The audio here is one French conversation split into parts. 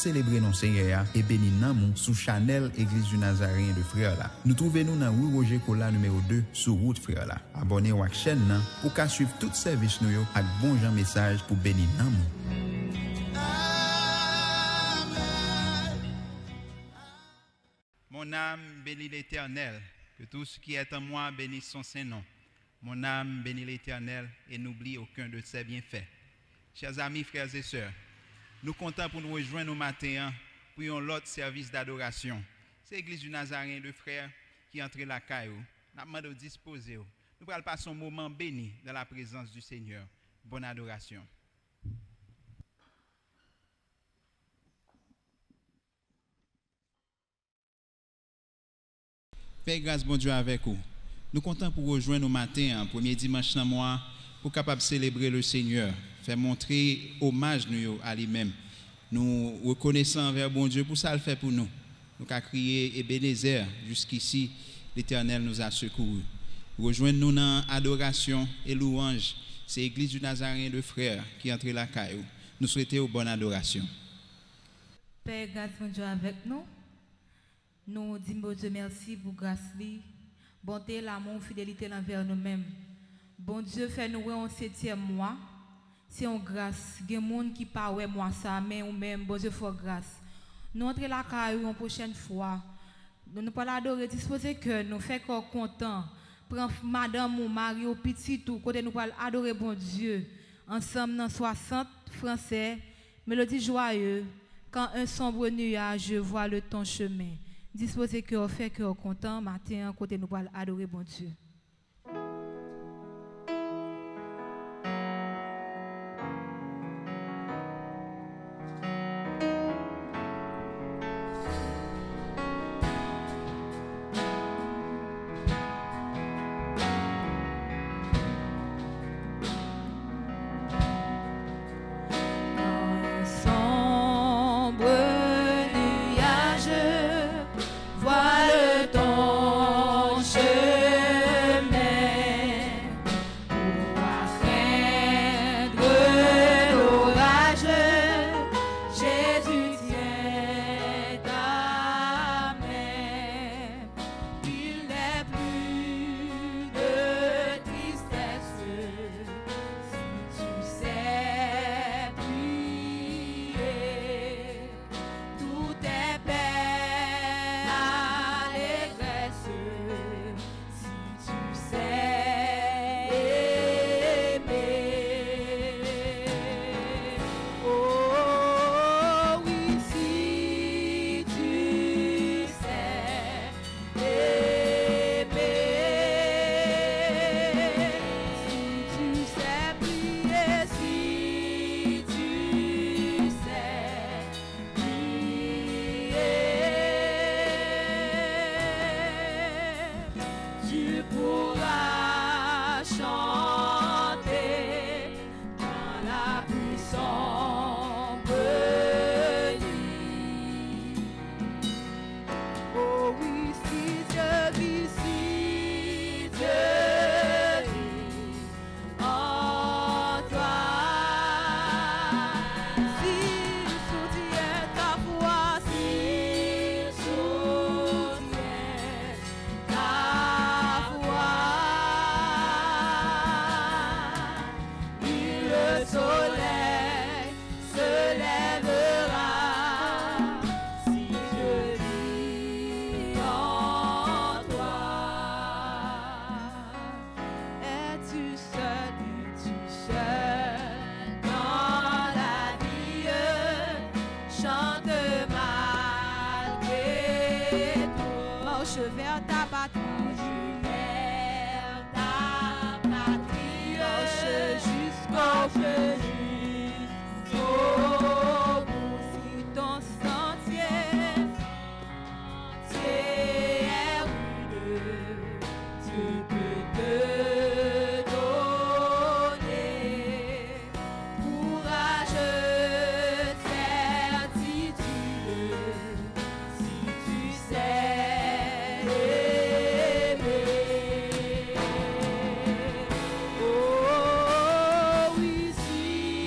célébrer non Seigneur et bénir Namou sous Chanel Église du Nazaréen de Frère là. Nous trouvons-nous dans rue Roger Cola numéro 2 sur route Frère là. Abonnez-vous à la chaîne là pour qu'à suivre tout service nous avec bon genre message pour bénir Namou. Mon âme bénit l'Éternel, que tout ce qui est en moi bénisse son Saint-Nom. Mon âme bénit l'Éternel et n'oublie aucun de ses bienfaits. Chers amis, frères et sœurs, nous comptons pour nous rejoindre au matin pour l'autre service d'adoration. C'est l'Église du Nazaréen de Frères qui entre la caillou. Nous demandons de disposer. Nous allons passer un moment béni dans la présence du Seigneur. Bonne adoration. Père, grâce bon Dieu avec vous. Nous comptons pour rejoindre au matin, premier dimanche dans le mois, pour capable célébrer le Seigneur, faire montrer hommage nous à lui-même. Nous reconnaissons envers bon Dieu pour ça le fait pour nous. Nous avons crié Ebenezer, jusqu'ici l'Éternel nous a secourus. Rejoindre-nous dans adoration et louange. C'est l'Église du Nazaréen de Frères qui entre la caillou. Nous souhaitons une bonne adoration. Père, grâce bon Dieu avec nous. Nous disons Dieu merci pour grâce, bonté, l'amour, fidélité envers nous-mêmes. Bon Dieu fait nous un 7e mois. C'est une grâce. Il y a des gens qui parlent moi ça, mais ou même, bon Dieu fait grâce. Nous entrons la caillou une prochaine fois. Nous ne pouvons pas adorer, disposer que nous faisons content. Prends madame ou mari ou petit tout, côté nous pouvons adorer bon Dieu. Ensemble dans 60 français, mélodie joyeuse. Quand un sombre nuage voit le ton chemin. Disposez que vous faites que vous content, matin, côté nous pouvons adorer bon Dieu. Oh, oui, si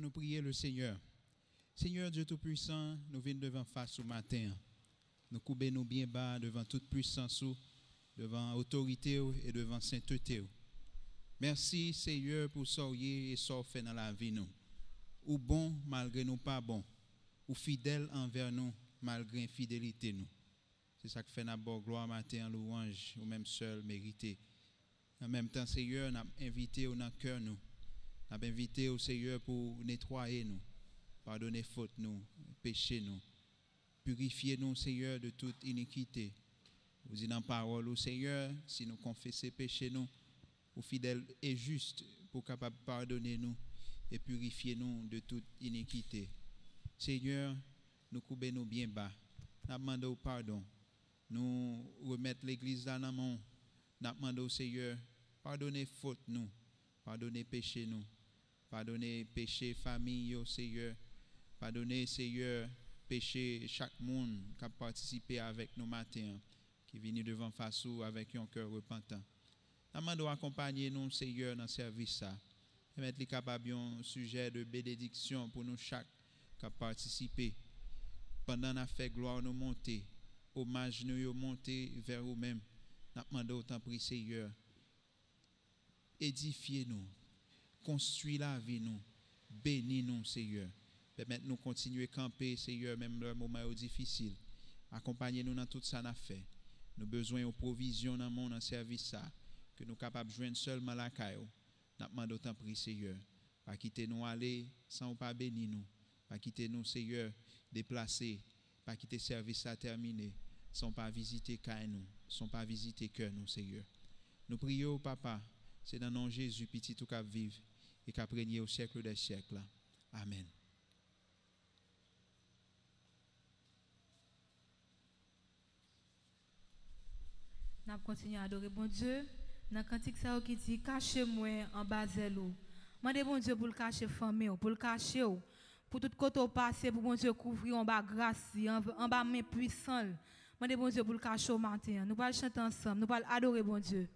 nous prier le Seigneur. Seigneur Dieu Tout-Puissant, nous venons devant face ce matin. Nous coubons nous bien bas devant toute puissance, devant autorité et devant sainteté. Merci Seigneur pour soyez et ça fait dans la vie nous. Ou bon malgré nous pas bon, ou fidèle envers nous malgré infidélité nous. C'est ça que fait d'abord gloire matin en louange ou même seul mérité. En même temps Seigneur, nous invité au cœur nous. Nous invité au Seigneur pour nettoyer nous, pardonner faute nous, péché nous. Purifiez nous Seigneur de toute iniquité. Vous dites dans la parole au Seigneur, si nous confessons péché nous, ou fidèle et juste pour capable pardonner nous et purifier nous de toute iniquité. Seigneur, nous coubons nous bien bas. Nous demandons pardon. Nous remettons l'église dans le monde. Nous demandons au Seigneur, pardonnez faute nous, pardonnez péché nous, pardonnez péché famille au Seigneur, pardonnez Seigneur péché chaque monde qui a participé avec nous matin, qui est venu devant face avec un cœur repentant. Nous demandons accompagner nous Seigneur dans ce service ça. Et mettre les capables un sujet de bénédiction pour nous chaque qui a participé. Pendant la fait gloire nous monter, hommage nous monter vers vous-même. Nous demandons autant pour Seigneur. Édifiez-nous, construisez la vie nous, bénis-nous Seigneur. Permettez-nous continuer à camper Seigneur, même dans le moment difficile. Accompagnez-nous dans tout ça nous fait. Nous avons besoin de provisions dans mon service ça, que nous sommes capables de joindre seulement la caille. Nous demandons autant pour Seigneur. Pas quitter nous aller sans pas bénir nous. Pas quitter nous Seigneur déplacer. Pas quitter service à terminer sans pas visiter caille nous, sans pas visiter cœur nous Seigneur. Nous prions Papa, c'est dans le nom de Jésus petit tout cap vivre et qu'a régner au siècle des siècles. Amen. Nous continuons à adorer bon Dieu. Dans le cantique ça qui dit cachez-moi en bas de l'eau. Demandez bon Dieu pour le cacher famille, pour le cacher pour tout côté passer pour bon Dieu couvrir en bas grâce, en bas main puissant. Demandez bon Dieu pour le cacher au matin. Nous allons chanter ensemble, nous allons adorer bon Dieu.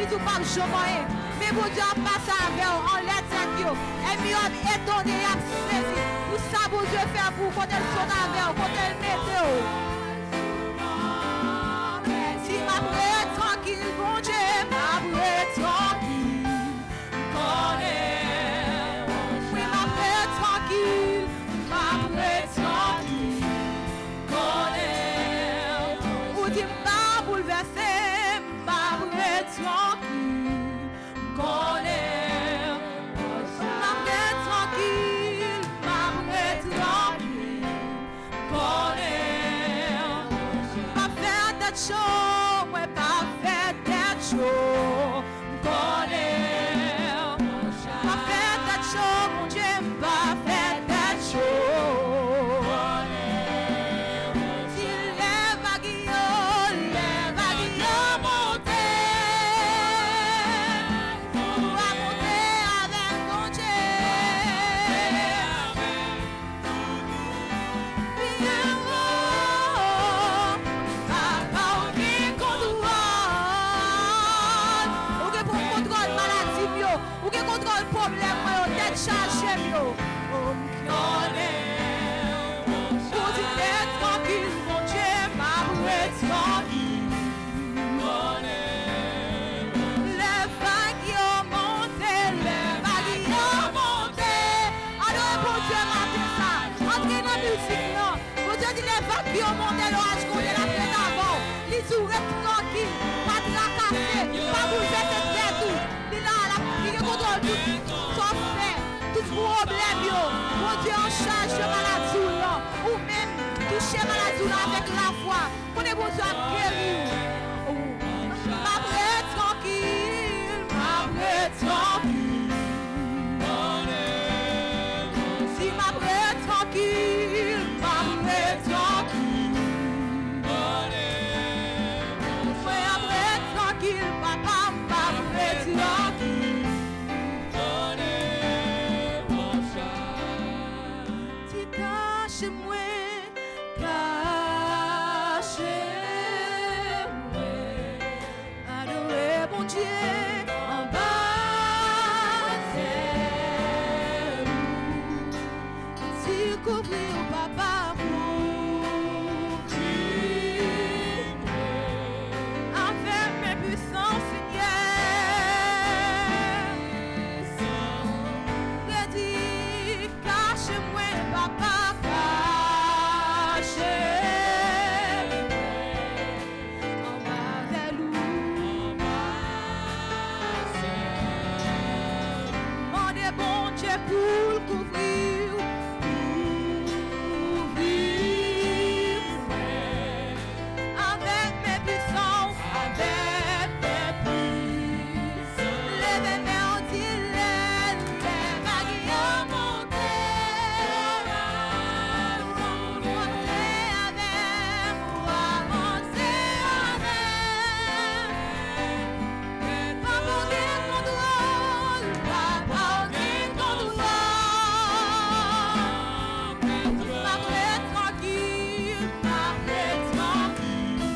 il tout pas jamais. Mais bon Dieu a passé avec en lettre et mieux étonné et saisi. Pour ça, bon Dieu fait pour quand elle sonne avec, quand elle météo. Si ma prête tranquille, bon Dieu, ma prête tranquille. Oui, ma prête tranquille, ma prête tranquille. Ou dit pas bouleversé, ma prête tranquille. Ma prête tranquille, ma prête tranquille. Pas faire d'être chaud, ouais, pas faire d'être chaud. Pas faire d'être chaud, mon Dieu, pas faire d'être chaud. Si les vagues monter, on va monter avec mon Dieu. Bien haut, papa, aucun contrôle. Aucun contrôle maladie, aucun contrôle problème, tête chargée, on connaît. Pour dire tranquille, mon Dieu, ma prête tranquille. Les vagues ont monté, les vagues ont monté. Alors, bon Dieu, matin ça, entrez dans la musique, non. Bon Dieu dit les vagues ont monté, l'orage qu'on est la tête avant. Les jours tranquille, pas de la casser, pas bouleverser tête tout. Il contrôle tout, sauf fait, tout problème, yo. Bon Dieu en charge de maladie, là. Ou même toucher maladie là avec la foi. On est bon Dieu à guérir. Ma prête tranquille, ma prête tranquille. Si ma prête tranquille, ma prête tranquille. Ouais, ma prête tranquille, papa, ma prête tranquille. Cache-moi, cache-moi, adorez mon Dieu en bas terre. Si couvrir au papa avec mes puissances, Seigneur. Redis, cache-moi, papa. Pour couvrir, avec mes puissances, avec mes puissances. Les bébés ont dit les vagues ont monté, avancer avec, avancer avec. Pas pour dire contrôle, pas pour dire contrôle. Ma prête tranquille, ma prête tranquille.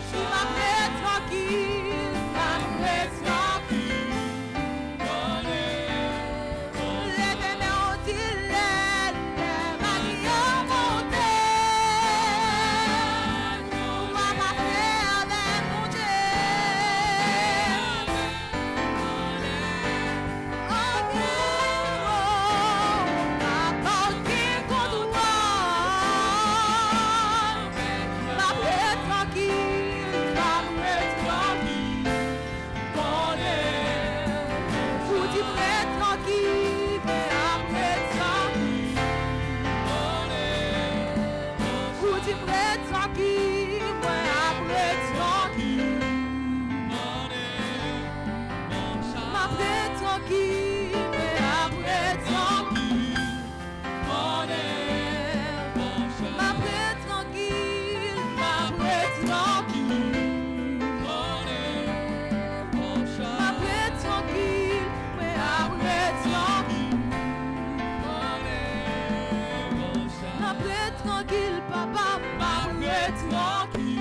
Je ma prête tranquille, ma prête tranquille. Les bébés ont dit les vagues ont monté. On va passer avec mon Dieu. tranquille, papa, ma prête tranquille.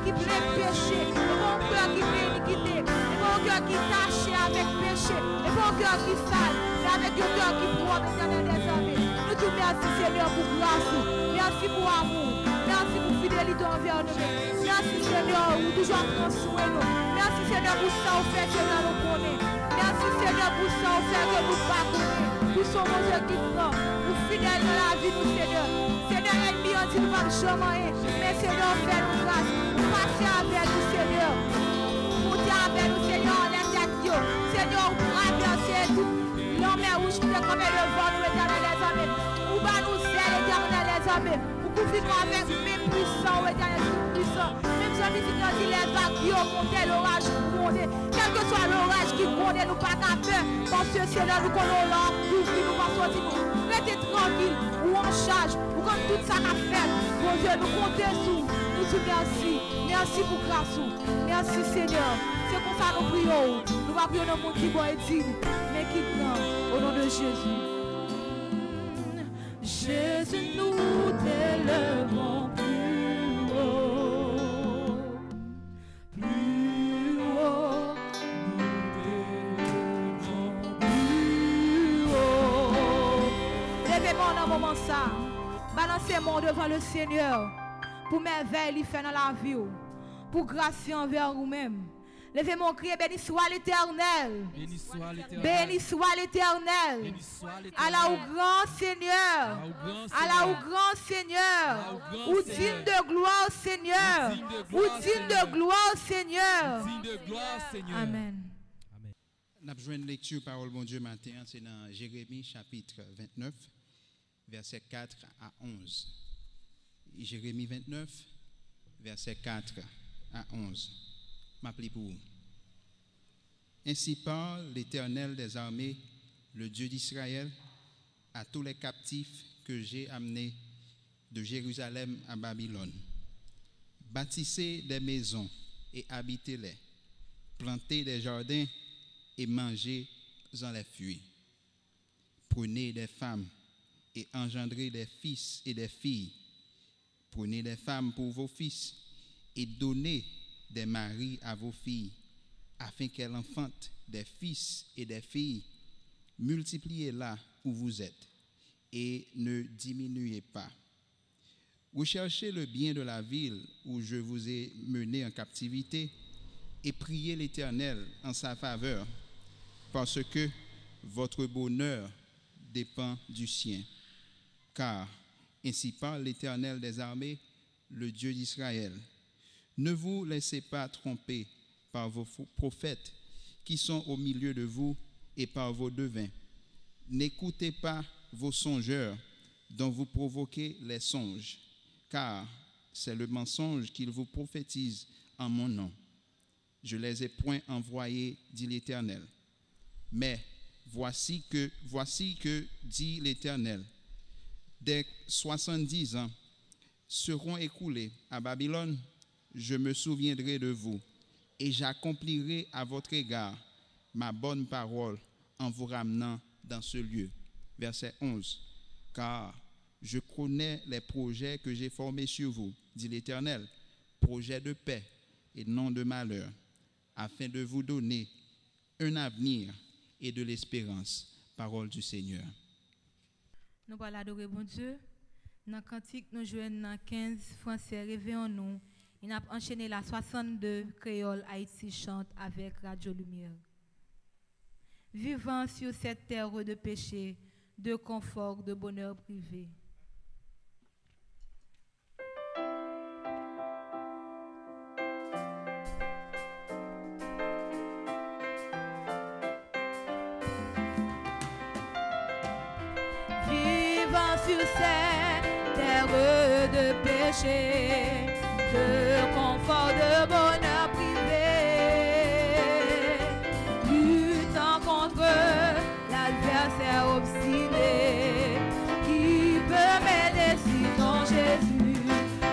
Qui plaît péché, le bon cœur qui plaît iniquité, le bon cœur qui cache péché, et pas un cœur qui sale, mais avec un cœur qui propre, Éternel des armées. Nous te merci, Seigneur, pour grâce. Merci pour amour. Merci pour fidélité envers nous. Merci, Seigneur, pour toujours prendre soin de nous. Merci, Seigneur, pour ça, au fait, Seigneur, nous connaît. Merci, Seigneur, pour ça, au fait, que nous pas connaît. Pour son bon Dieu qui prend, pour fidèle dans la vie, nous, Seigneur. Seigneur, ennemi, on dit, nous ne pouvons jamais. Mais, Seigneur, fais-nous grâce. Pour passer avec nous, Seigneur. Pour dire avec nous, Seigneur, en l'intérieur. Seigneur, pour traverser tout. L'homme est rouge qui est comme le vent, nous, Éternel, les amis. Pour nous aider, Éternel, les amis. Pour vivre avec mes puissants, Éternel, puissants. Même si on dit les vagues qui ont monté, l'orage qui monte. Quel que soit l'orage qui monte, nous pas qu'à peur. Parce que Seigneur, nous connaissons l'or, nous nous pas sortir. Restez tranquille, ou en charge, ou comme tout ça qu'a fait. Mon Dieu, nous comptons sur. Nous disons merci. Merci pour grâce. Merci Seigneur. C'est comme ça nous prions. Nous ne prions dans mon petit bois et digne, mais qui grand au nom de Jésus. Jésus, nous t'élevons plus haut, plus haut, nous t'élevons plus haut. Levez-moi dans un moment ça, balancez-moi devant le Seigneur, pour merveille il fait dans la vie, pour grâce envers vous-même. Levez mon cri, béni soit l'Éternel. Béni soit l'Éternel. Béni soit l'Éternel. Allah au grand Seigneur. Allah au grand Seigneur. Ou digne de gloire Seigneur. Ou digne de gloire Seigneur. Amen. Nous avons une lecture parole bon Dieu matin, c'est dans Jérémie chapitre 29, verset 4 à 11. Jérémie 29, verset 4 à 11. M'appelez pour vous. Ainsi parle l'Éternel des armées, le Dieu d'Israël, à tous les captifs que j'ai amenés de Jérusalem à Babylone. Bâtissez des maisons et habitez-les. Plantez des jardins et mangez-en les fruits. Prenez des femmes et engendrez des fils et des filles. Prenez des femmes pour vos fils et donnez des maris à vos filles, afin qu'elles enfantent des fils et des filles. Multipliez-la où vous êtes, et ne diminuez pas. Recherchez le bien de la ville où je vous ai mené en captivité, et priez l'Éternel en sa faveur, parce que votre bonheur dépend du sien. Car ainsi parle l'Éternel des armées, le Dieu d'Israël. Ne vous laissez pas tromper par vos prophètes qui sont au milieu de vous et par vos devins. N'écoutez pas vos songeurs dont vous provoquez les songes, car c'est le mensonge qu'ils vous prophétisent en mon nom. Je les ai point envoyés, dit l'Éternel. Mais voici que dit l'Éternel, dès 70 ans seront écoulés à Babylone, je me souviendrai de vous et j'accomplirai à votre égard ma bonne parole en vous ramenant dans ce lieu. Verset 11. Car je connais les projets que j'ai formés sur vous, dit l'Éternel, projets de paix et non de malheur, afin de vous donner un avenir et de l'espérance. Parole du Seigneur. Nous allons adorer bon Dieu. Dans le cantique, nous jouons dans 15 français, réveillons-nous. Il a enchaîné la 62 créole Haïti chante avec Radio Lumière. Vivant sur cette terre de péché, de confort, de bonheur privé. Vivant sur cette terre de péché, de confort, de bonheur privé, luttant contre l'adversaire obstiné, qui peut m'aider sinon Jésus,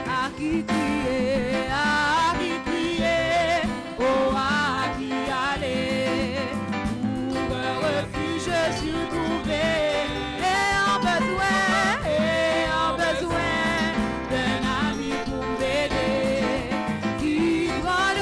à qui crier, oh à qui aller, pour un refuge je suis trouvé, et en besoin d'un ami pour m'aider, qui prend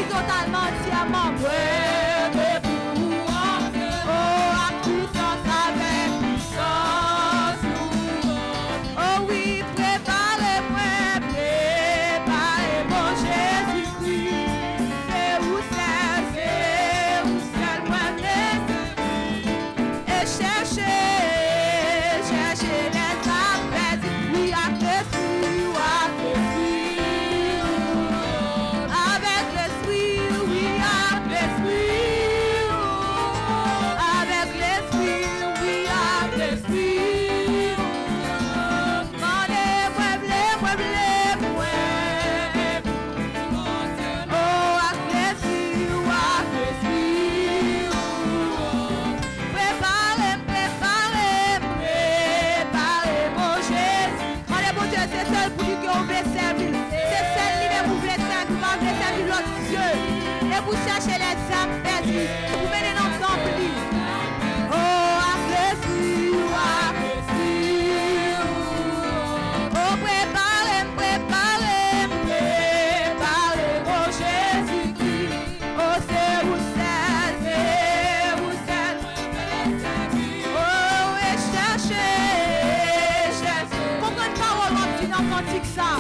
Totalement, entièrement, ouais, oh, à puissance avec puissance. Oh oui, préparez-moi, mon Jésus-Christ. C'est où c'est moi, et cherchez les affaires, oui, à Jésus, avec l'esprit, oui, avec l'esprit, avec l'esprit, oui, avec l'esprit. Oh, avec l'esprit, préparez, mon Jésus. Allez, mon Dieu, c'est seul pour lui que vous voulez servir. C'est seul lui-même vous voulez servir, vous voulez servir l'autre Dieu. Et vous cherchez les âmes perdues. Vous menez ensemble. Oh, avec l'esprit. Oh, préparez, mon Jésus-Christ. Oh, c'est où c'est. Oh, et cherchez. Combien de paroles on dit dans le cantique ça?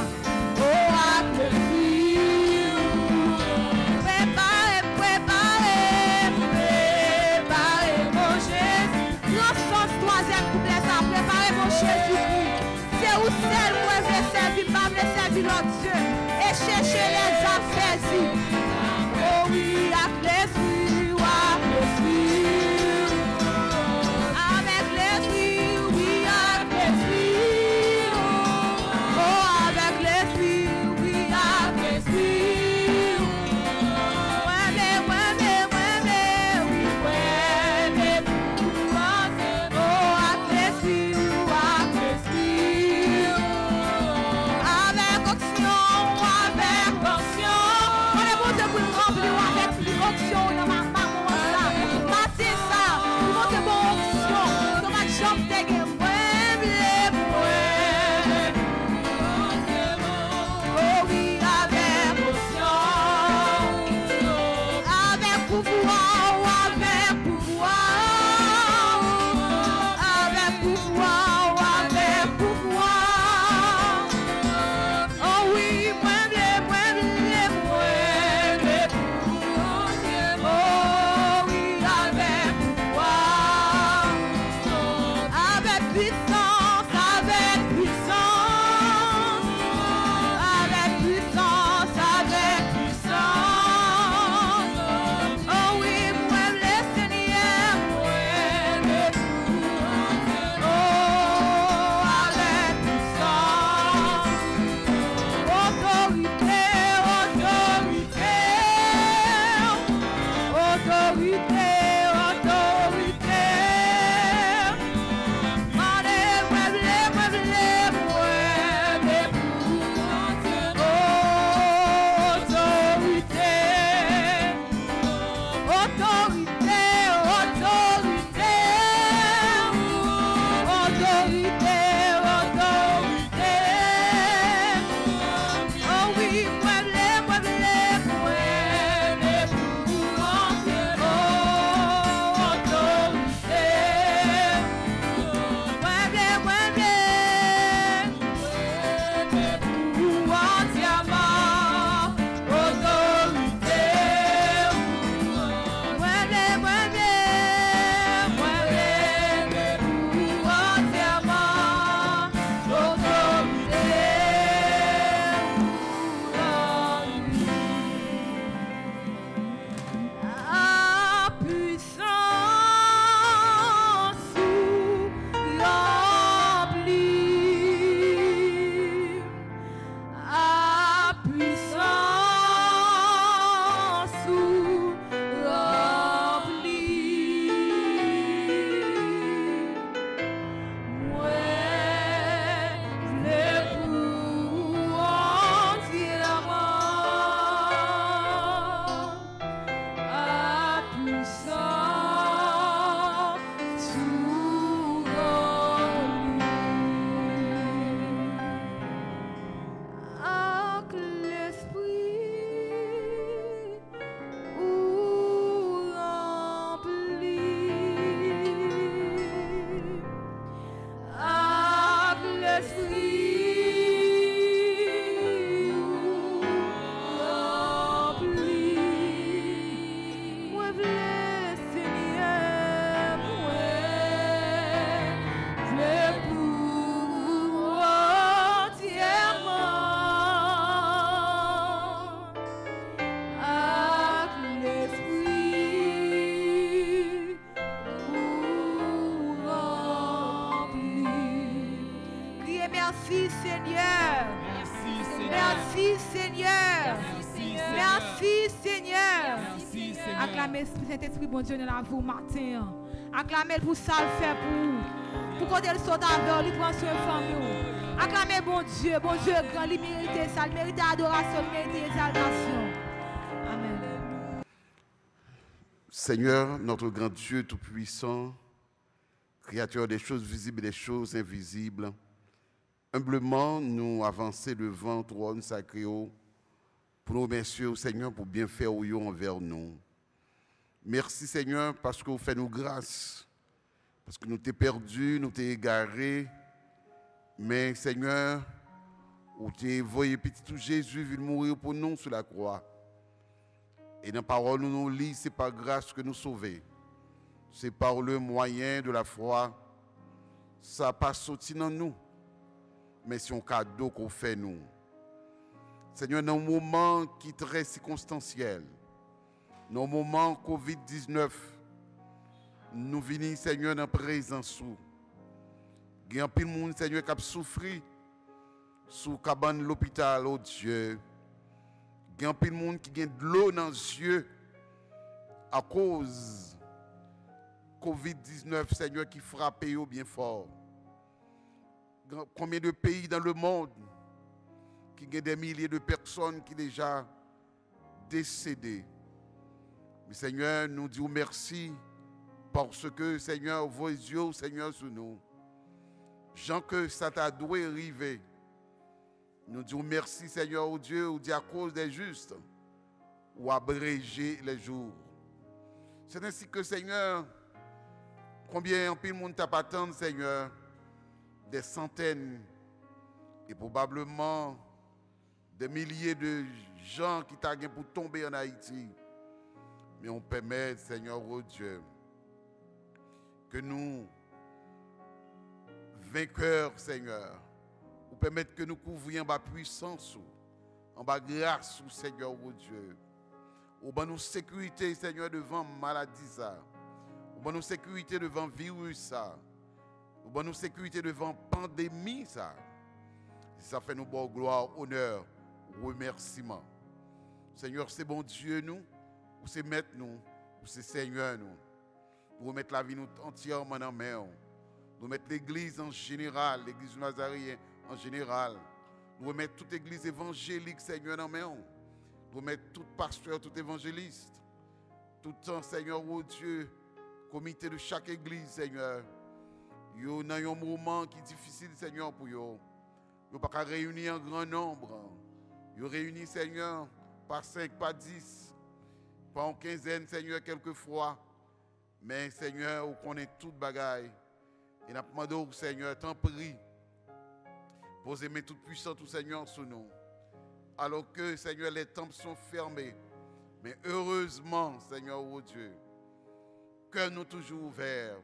Oh, avec l'esprit. Préparez, seul, moi, je vais servir, pas me servir l'autre Dieu. Et chercher les âmes saisies. Oh oui, avec l'esprit, avec l'esprit. Avec l'esprit, oui, avec l'esprit. Oh, avec l'esprit, oui, avec l'esprit. Ouais, mais, oui, oh, avec l'esprit, avec l'esprit. Avec onction, avec onction. On est bon de vous remplir avec onction dans ma maman là. Matin ça, vous montez bon onction. Dans ma chambre, t'es gagné. Oh oui, avec onction. Avec pouvoir, avec pouvoir. Avec pouvoir, avec pouvoir. Oh oui, moi, oh oui, avec pouvoir. Avec puissance, avec puissance. Avec puissance, avec puissance. Oh oui, moi, le Seigneur, oh, avec puissance. Autorité, autorité. Autorité, autorité. Merci Seigneur. Merci Seigneur. Merci Seigneur. Acclamez Saint-Esprit, bon Dieu, dans la vous matin. Acclamez pour ça le faire pour qu'on le saute avec lui, prendre soin de famille. Acclamez bon Dieu, grand, il mérite ça, il mérite adoration, il mérite exaltation. Amen. Seigneur, notre grand Dieu tout-puissant, Créateur des choses visibles et des choses invisibles, humblement nous avancer devant trône sacré pour nous remercier au Seigneur pour bien faire envers nous. Merci Seigneur parce que vous faites nous grâce, parce que nous t'es perdus, nous t'es égarés, mais Seigneur, vous t'es envoyé petit tout Jésus venu mourir pour nous sur la croix. Et dans la parole nous lit, c'est par grâce que nous sauvons. C'est par le moyen de la foi. Ça n'a pas sorti dans nous. mais c'est un cadeau qu'on fait nous. Seigneur, dans un moment qui est très circonstanciel, dans un moment COVID-19, nous venons, Seigneur, dans la présence. Il y a un peu de monde, Seigneur, qui a souffert sous cabane de l'hôpital, oh Dieu. Il y a un peu de monde qui a de l'eau dans les yeux à cause de COVID-19, Seigneur, qui frappe bien fort. Combien de pays dans le monde qui ont des milliers de personnes qui sont déjà décédées. Mais Seigneur, nous disons merci parce que, Seigneur, vos yeux, Seigneur, sur nous. Jean, que ça t'a doué arriver. Nous disons merci, Seigneur, au Dieu, ou dit à cause des justes, ou abréger les jours. C'est ainsi que, Seigneur, combien en pile monde t'a pas attendu, Seigneur, des centaines et probablement des milliers de gens qui t'ont pour tomber en Haïti. Mais on permet, Seigneur, oh Dieu, que nous, vainqueurs, Seigneur, ou permettre que nous couvrions en puissance, en bas grâce, Seigneur, oh Dieu. Ou ben nous sécurité, Seigneur, devant maladie, ça. Ou ben nous sécurité devant virus, ça. Ou ben nous sécurité devant pandémie, ça. Ça fait nous bon gloire, honneur, remerciement. Seigneur, c'est bon Dieu, nous, ou c'est maître, nous, ou c'est Seigneur, nous. Nous remettre la vie nous entièrement dans la main. Nous remettre l'église en général, l'église nazarienne en général. Nous remettre toute église évangélique, Seigneur, dans la main. Nous remettre tout pasteur, tout évangéliste. Tout temps, Seigneur, oh Dieu, comité de chaque église, Seigneur. Yo dans un moment qui est difficile, Seigneur, pour yo. Yo pas réunir en grand nombre. Yo réunir, Seigneur, par 5, par 10, par une quinzaine, Seigneur, quelquefois. Mais, Seigneur, on connaît toute bagaille. Et nous demandons au Seigneur, t'en prie, posez mes toute puissants, tout Seigneur, sur nous. Alors que, Seigneur, les temples sont fermés. Mais heureusement, Seigneur, oh Dieu, que nous toujours ouverts.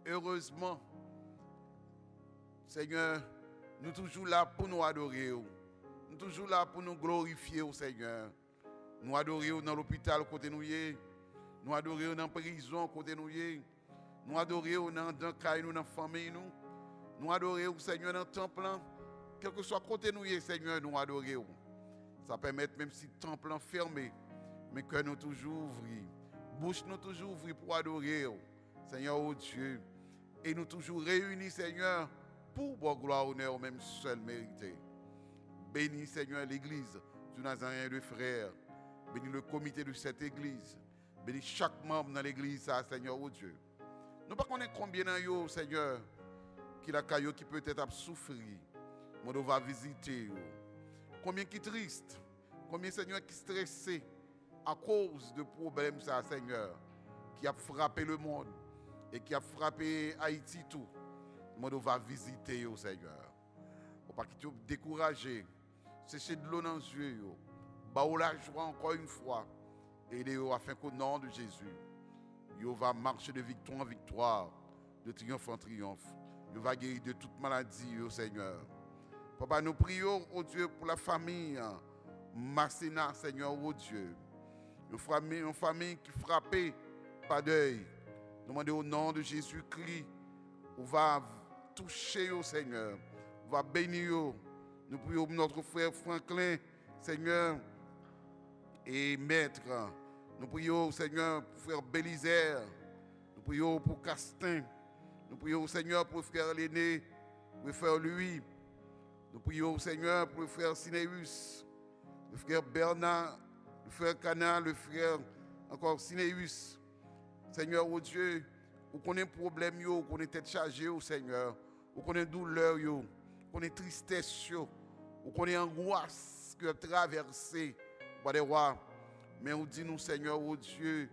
Heureusement, Seigneur, nous toujours là pour nous adorer. Nous toujours là pour nous glorifier au Seigneur. Nous adorer dans l'hôpital côté nous y. Nous adorer dans la prison côté nous y. Nous adorer dans le caille nous dans la famille nous. Nous adorer au Seigneur dans le temple. Quel que soit côté nous y, Seigneur, nous adorer. Ça permet même si le temple est fermé, mais que nous toujours ouvrir. Bouche nous toujours ouvrir pour adorer. Seigneur, oh Dieu. Et nous toujours réunis, Seigneur, pour boire gloire, honneur au même seul mérité. Bénis, Seigneur, l'église du Nazaréen de frères. Bénis le comité de cette église. Bénis chaque membre dans l'église, Seigneur, oh Dieu. Nous ne connaissons pas combien de yo, Seigneur, qui la caillou qui peut-être souffrir. Mais on va visiter. Combien qui triste. Combien, Seigneur, qui stressé à cause de problèmes, ça, Seigneur, qui a frappé le monde et qui a frappé Haïti tout. Mais on va visiter, Seigneur. On ne pas quitter décourager. Sécher de l'eau dans les yeux. Bao la joie encore une fois. Aidez-vous afin qu'au nom de Jésus, il va marcher de victoire en victoire, de triomphe en triomphe. Il va guérir de toute maladie, Seigneur. Papa, nous prions, oh Dieu, pour la famille Massena, Seigneur, oh Dieu. Une famille qui est frappée par deuil. Nous demandons au nom de Jésus-Christ, on va toucher, oh Seigneur. On va bénir. Nous prions pour notre frère Franklin, Seigneur, et maître. Nous prions, Seigneur, pour frère Bélisaire. Nous prions pour Castin. Nous prions, Seigneur, pour frère Léné, pour frère Louis. Nous prions, Seigneur, pour le frère Sinéus, le frère Bernard, le frère Cana, le frère encore Sinéus. Seigneur, oh Dieu, où qu'on ait problème, où qu'on ait tête chargée, oh Seigneur, où qu'on ait douleur, où qu'on ait tristesse, où qu'on ait angoisse que traversée, des rois. Mais on dit nous, Seigneur, oh Dieu,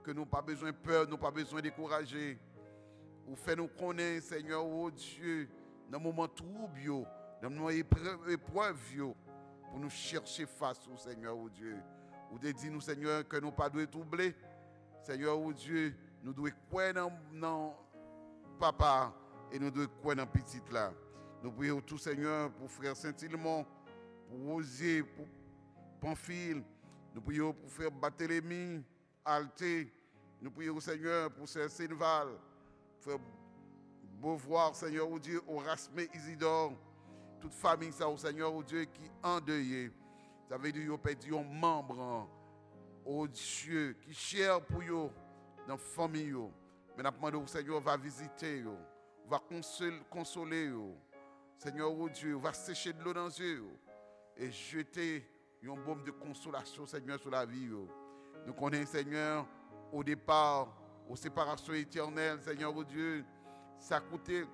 que nous n'avons pas besoin de peur, nous n'avons pas besoin de décourager. Ou fait nous connaître, Seigneur, oh Dieu, dans le moment trouble, dans nos épreuves, pour nous chercher face au Seigneur, oh Dieu. Ou de dire nous, Seigneur, que nous ne pas devons troubler. Seigneur, oh Dieu, nous devons croire dans papa et nous devons croire dans petit là. Nous prions tout, Seigneur, pour frère Saint-Ilmon, pour Rosier, pour Pamphile. Nous prions pour frère Barthélemy, Alté. Nous prions, Seigneur, pour frère Séneval, frère Beauvoir, Seigneur, oh Dieu, Horasme Isidore. Toute famille, ça, oh Seigneur, oh Dieu, qui est endeuillée. Ça veut dire qu'ils ont perdu un membre, oh Dieu, qui est cher pour eux, dans la famille. Mais nous demandons, Seigneur, va visiter, va consoler. Seigneur, oh Dieu, va sécher de l'eau dans les yeux et jeter un baume de consolation, Seigneur, sur la vie. Nous connaissons, Seigneur, au départ, aux séparations éternelles, Seigneur, oh Dieu, ça a coûté,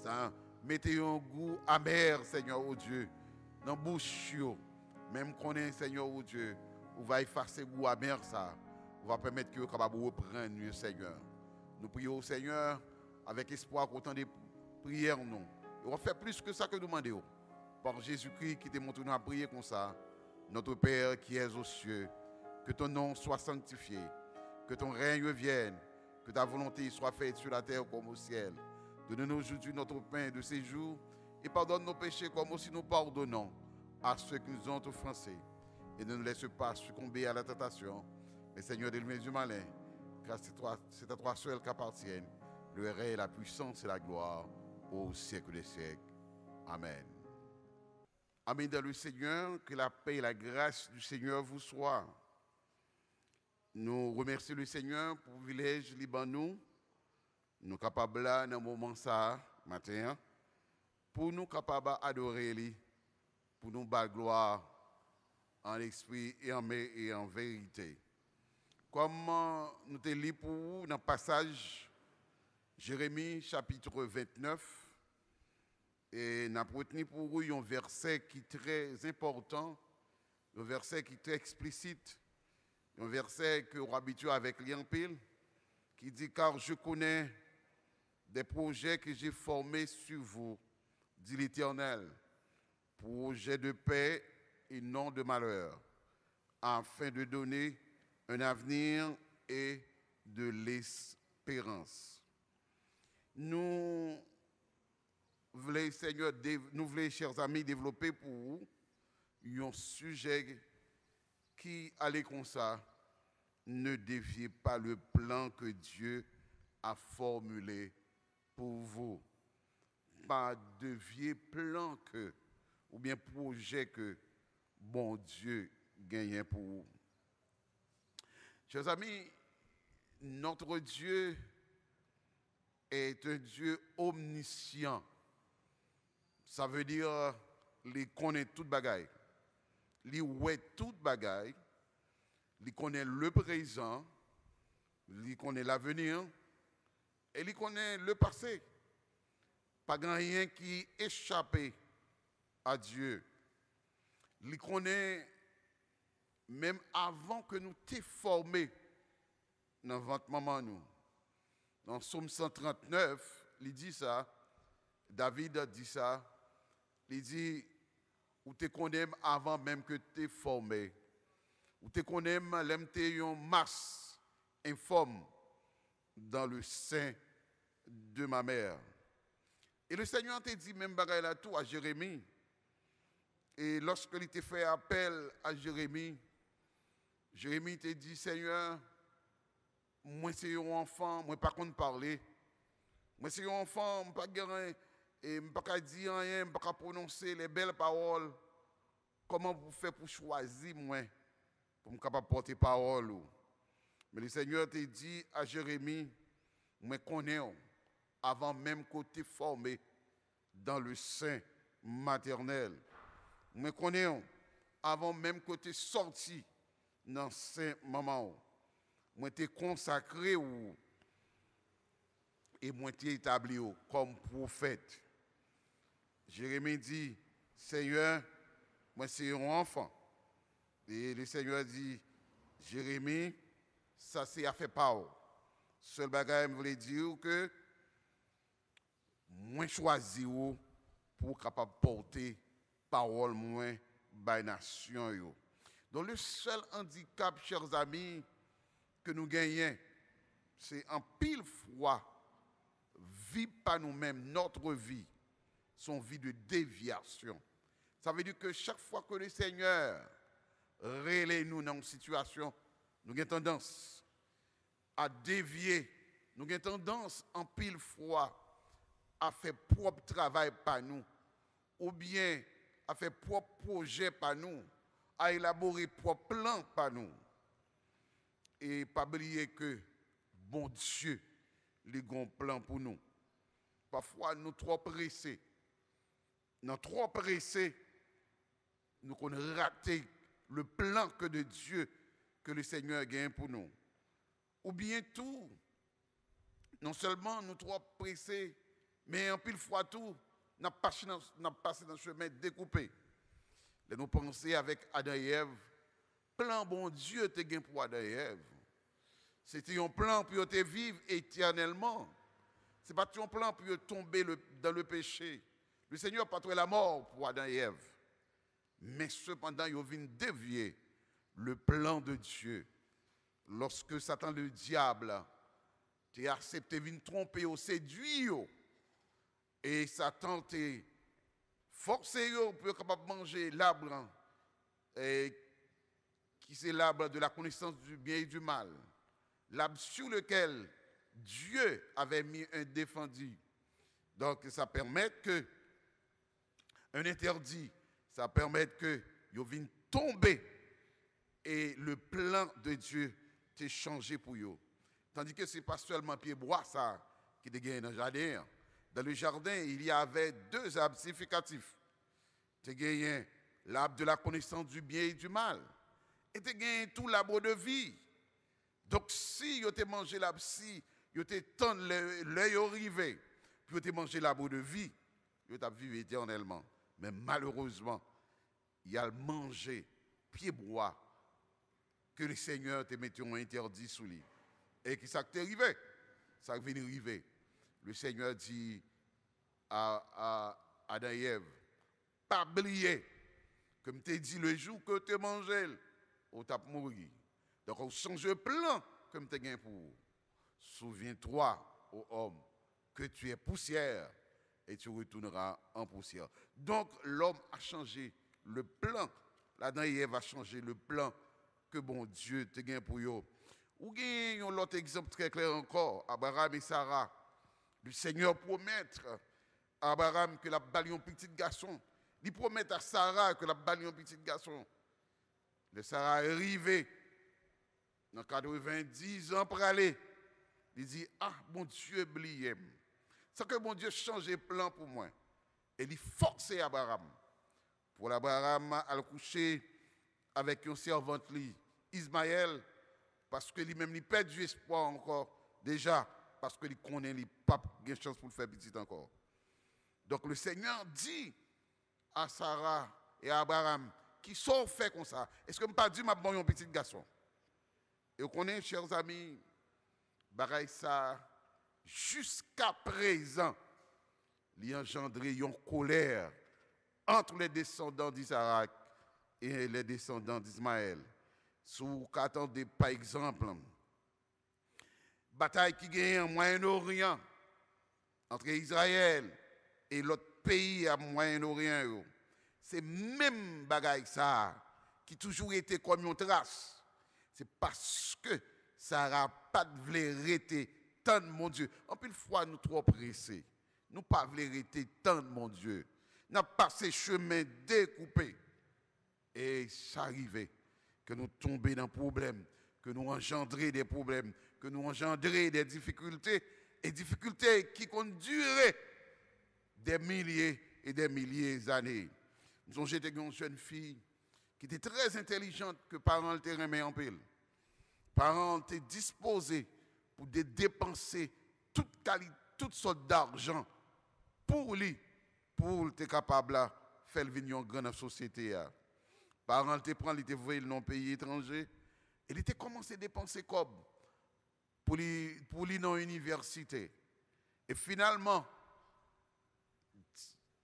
ça mettait un goût amer, Seigneur, oh Dieu, dans la bouche. Même qu'on est, Seigneur, oh Dieu, on va effacer le goût amer, ça. On va permettre que vous capable reprendre, Seigneur. Nous prions, Seigneur, avec espoir qu'autant de prières, nous. Et on va faire plus que ça que nous demandons. Par Jésus-Christ qui te montre à prier comme ça. Notre Père qui es aux cieux, que ton nom soit sanctifié, que ton règne vienne, que ta volonté soit faite sur la terre comme au ciel. Donne-nous aujourd'hui notre pain de ces jours et pardonne nos péchés comme aussi nous pardonnons à ceux qui nous ont offensés. Et ne nous laisse pas succomber à la tentation. Mais Seigneur, délivre du malin, car c'est à toi seul qu'appartiennent le règne, la puissance et la gloire au siècle des siècles. Amen. Amen dans le Seigneur, que la paix et la grâce du Seigneur vous soient. Nous remercions le Seigneur pour le privilège liban nous. Nous capables là, dans un moment ça, matin, pour nous capables d'adorer lui, pour nous battre gloire en esprit et en vérité. Comme nous te lisons pour vous dans le passage Jérémie chapitre 29, et nous avons retenu pour vous un verset qui est très important, un verset qui est très explicite, un verset que vous habituez avec l'Impile, qui dit « Car je connais des projets que j'ai formés sur vous, dit l'Éternel, projets de paix et non de malheur, afin de donner un avenir et de l'espérance. » Nous voulons, Seigneur, nous voulons, chers amis, développer pour vous un sujet qui allait comme ça. Ne déviez pas le plan que Dieu a formulé pour vous. Pas dévier plan que, ou bien projet que bon Dieu gagne pour vous. Chers amis, notre Dieu est un Dieu omniscient. Ça veut dire qu'il connaît toute bagaille. Il voit toute bagaille. Il connaît le présent. Il connaît l'avenir. Et il connaît le passé. Pas rien qui échappe à Dieu. Il connaît même avant que nous t'ayons formés dans votre maman nous. Dans Psaume 139, il dit ça, David dit ça, il dit, ou te connais avant même que tu es formé, ou te connais l'aime te yon masse informe dans le sein de ma mère. Et le Seigneur t'a dit même bagaille là tout à Jérémie. Et lorsque il t'a fait appel à Jérémie, Jérémie t'a dit, Seigneur, moi c'est un enfant, moi pas contre parler. Moi c'est un enfant, je ne peux pas dire rien, je ne peux pas prononcer les belles paroles. Comment vous faites pour choisir moi, pour me capable porter parole? Mais le Seigneur t'a dit à Jérémie, moi connais avant même que tu es formé dans le sein maternel. Moi connais avant même que tu es sorti dans le sein maman. Moi t'ai consacré et moi t'ai établi comme prophète. Jérémie dit, Seigneur, moi c'est un enfant. Et le Seigneur dit, Jérémie, ça c'est à faire part. Seul bagage me voulait dire que moi choisi pour capable porter parole moins by nation yo. Donc le seul handicap, chers amis, que nous gagnons, c'est en pile fois, vivre pas nous-mêmes notre vie son vie de déviation. Ça veut dire que chaque fois que le Seigneur relève nous dans une situation, nous avons tendance à dévier, nous avons tendance en pile fois à faire propre travail par nous, ou bien à faire propre projet par nous, à élaborer propre plan par nous. Et pas oublier que bon Dieu, il a un plan pour nous. Parfois, nous trop pressés. Nous trop pressés, nous avons raté le plan que de Dieu que le Seigneur gagne pour nous. Ou bien tout, non seulement nous trop pressés, mais en pile fois tout, nous avons passé dans le chemin découpé. Nous pensons avec Adam et Ève, plan bon Dieu te gagne pour Adam et Ève. C'était un plan pour te vivre éternellement. Ce n'est pas un plan pour tomber dans le péché. Le Seigneur n'a pas trouvé la mort pour Adam et Ève. Mais cependant, il vient dévier le plan de Dieu. Lorsque Satan, le diable, t'a accepté, vient tromper, séduit, et Satan t'a forcé pour être capable de manger l'arbre, qui c'est l'arbre de la connaissance du bien et du mal. L'arbre sur lequel Dieu avait mis un défendu. Donc, ça permet que, un interdit, ça permet que vous viennent tomber et le plan de Dieu t'est changé pour vous. Tandis que ce n'est pas seulement pied bois ça qui est gagné dans le jardin. Dans le jardin, il y avait deux arbres significatifs. Tu as gagné l'arbre de la connaissance du bien et du mal. Et tu as gagné tout l'arbre de vie. Donc, si vous avez mangé l'arbre, si vous avez tendu l'œil arrivé, puis vous avez mangé l'arbre de vie, vous avez vécu éternellement. Mais malheureusement, il a mangé pied bois que le Seigneur te mettait interdit sous lui. Et qui ça t'est arrivé? Ça vient arriver. Le Seigneur dit à Adam et Ève, pas oublier, comme tu dit le jour que tu mangé, tu as mouru. Donc, on change le plan comme tu as gagné pour vous. Souviens-toi, ô homme, que tu es poussière et tu retourneras en poussière. Donc, l'homme a changé le plan. L'Adam et Ève a changé le plan que bon Dieu te gagné pour eux. Ou gagne un autre exemple très clair encore, Abraham et Sarah. Le Seigneur promet à Abraham que la balle un petit garçon. Il promet à Sarah que la balle un petit garçon. Le Sarah est arrivé dans 90 ans pour aller. Il dit, ah, mon Dieu, oublié. C'est que mon Dieu change le plan pour moi. Et il forçait Abraham. Pour l'Abraham à le coucher avec une servante, Ismaël, parce que lui-même, il perd du espoir encore, déjà, parce qu'il connaît les papes, il a une chance pour le faire petit encore. Donc le Seigneur dit à Sarah et à Abraham, qui sont faits comme ça, est-ce que je ne pas dit que je un petit garçon? Et vous connaissez, chers amis, bagaille ça, jusqu'à présent, il a engendré une colère entre les descendants d'Isaac et les descendants d'Ismaël. Si vous attendez, par exemple, bataille qui gagne en Moyen-Orient entre Israël et l'autre pays à Moyen-Orient, c'est même bagaille ça qui toujours été comme une trace. C'est parce que ça n'a pas voulu arrêter tant de mon Dieu. En plus, fois, nous trop pressés. Nous pas voulu arrêter tant de mon Dieu. Nous avons passé chemin découpé. Et ça arrivait que nous tombions dans des problèmes, que nous engendrions des problèmes, que nous engendrions des difficultés, et difficultés qui conduiraient des milliers et des milliers d'années. Nous avons j'étais une jeune fille qui était très intelligente, que parents étaient remis en pile. Parents étaient disposés pour dépenser toutes sortes d'argent pour lui, pour être capable de faire venir une grande société. Parents étaient prendre, ils étaient voyés dans un pays étranger, et ils étaient commencé à dépenser comme pour lui dans l'université. Et finalement,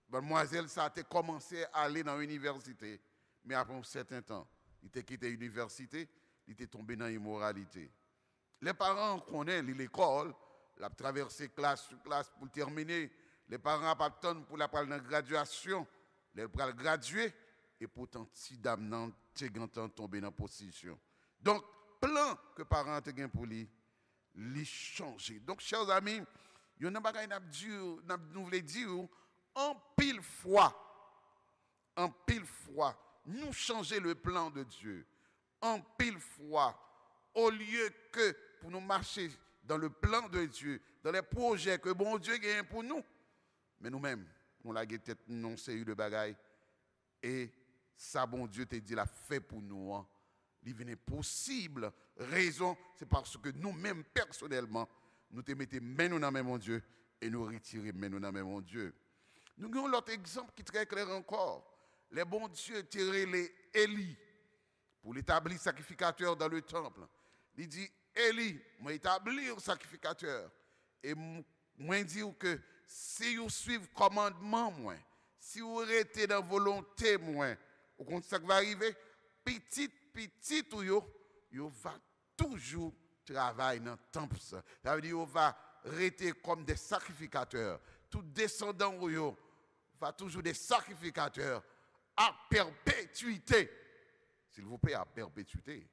mademoiselle, ça a commencé à aller dans l'université. Mais après un certain temps, il était quitté l'université, il était tombé dans l'immoralité. Les parents connaissent l'école, il a traversé classe sur classe pour terminer, Les parents pas attendre pour la prendre dans graduation, les pral graduer et pourtant si dame nan te gantan tomber dans position. Donc plan que parents te gain pour lui changer. Donc chers amis, il y a un bagage nous voulons dire en pile fois nous changer le plan de Dieu. En pile fois au lieu que pour nous marcher dans le plan de Dieu, dans les projets que bon Dieu gagne pour nous, mais nous-mêmes, on l'a tête non série de bagaille et ça bon Dieu te dit l'a fait pour nous. Hein. Il venait possible. Raison, c'est parce que nous-mêmes personnellement, nous te mettons main nous dans mon Dieu et nous retirer main nous dans mon Dieu. Nous avons l'autre exemple qui est très clair encore. Les bons dieux tiraient les Élie pour l'établir sacrificateur dans le temple. Il dit, Élie, moi établir sacrificateur. Et moi dire que si vous suivez le commandement, moi, si vous restez dans la volonté, moi, vous comprenez ce qui va arriver? Petit, vous va toujours travailler dans le temple. Ça veut dire que va rester comme des sacrificateurs. Tout descendant, va toujours des sacrificateurs à perpétuité. S'il vous plaît, à perpétuité.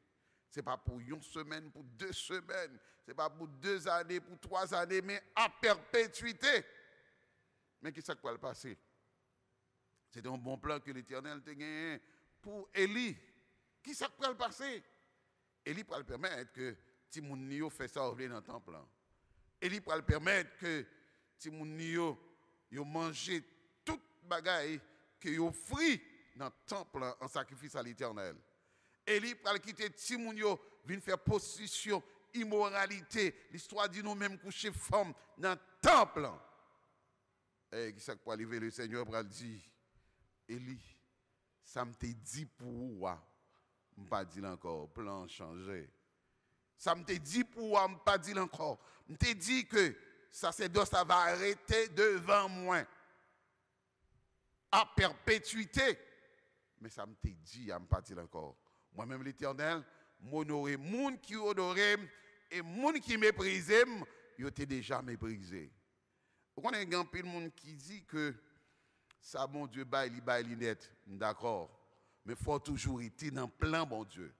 Ce n'est pas pour une semaine, pour 2 semaines, ce n'est pas pour 2 années, pour 3 années, mais à perpétuité. Mais qui ça qui va le passer? C'était un bon plan que l'Éternel a gagné pour Élie. Qui ça qui va le passer? Élie va le permettre que Timounio fait ça dans le temple. Élie va le permettre que Timounio mange toute bagaille que yo offrit dans le temple en sacrifice à l'Éternel. Élie va quitter Timounio, vient faire possession, immoralité. L'histoire dit nous-mêmes coucher femme dans le temple. Et qui ça pour arriver, le Seigneur va dire, Élie, ça me t'a dit pour vous, je ne pas dit encore, plan changé. Ça me t'a dit pour vous, je ne pas dit encore. Je t'ai dit que sacerdoce ça va arrêter devant moi. À perpétuité. Mais ça me t'a dit, je ne pas dit encore. Moi-même, l'Éternel, m'honorer, moun qui honore et moun qui méprise, yo t'ai déjà méprisé. Vous connaissez un peu de monde qui dit que ça, bon Dieu, bail net, d'accord. Mais il faut toujours être dans le plan, bon Dieu.